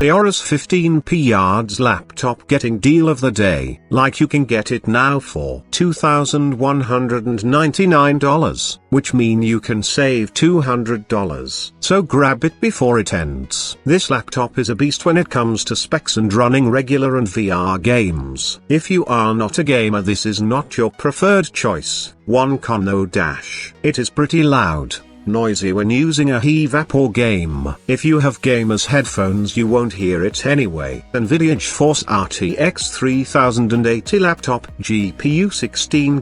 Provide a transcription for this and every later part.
Aorus 15P yards laptop getting deal of the day. Like you can get it now for $2,199, which mean you can save $200. So grab it before it ends. This laptop is a beast when it comes to specs and running regular and VR games. If you are not a gamer, this is not your preferred choice. One con though dash. It is pretty loud, noisy when using a HEVAP or game. If you have gamers headphones you won't hear it anyway. NVIDIA GeForce RTX 3080 laptop, GPU 16GB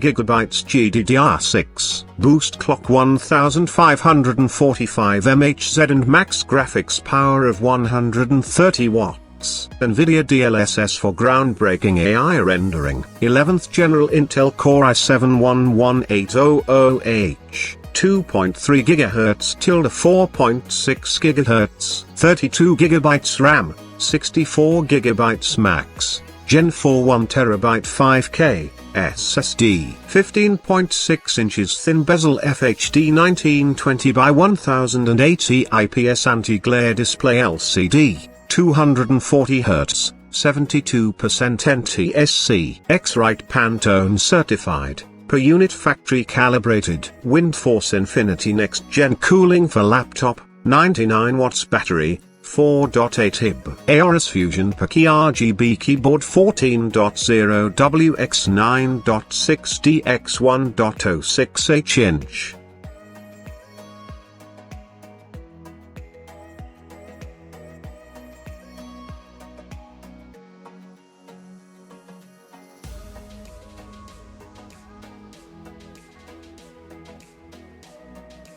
GDDR6, boost clock 1545 mHz and max graphics power of 130 watts. NVIDIA DLSS for groundbreaking AI rendering. 11th General Intel Core i7-11800H 2.3 GHz tilde 4.6 GHz, 32 GB RAM, 64 GB max, Gen 4 1TB 5K, SSD, 15.6 inches thin bezel FHD 1920 by 1080 IPS anti-glare display LCD, 240 Hz, 72% NTSC, X-Rite Pantone Certified. Per unit factory calibrated. Windforce Infinity Next Gen cooling for laptop, 99 watts battery, 4.8 HIB. Aorus Fusion PAC RGB keyboard 14.0 WX 9.6 DX 1.06 inch.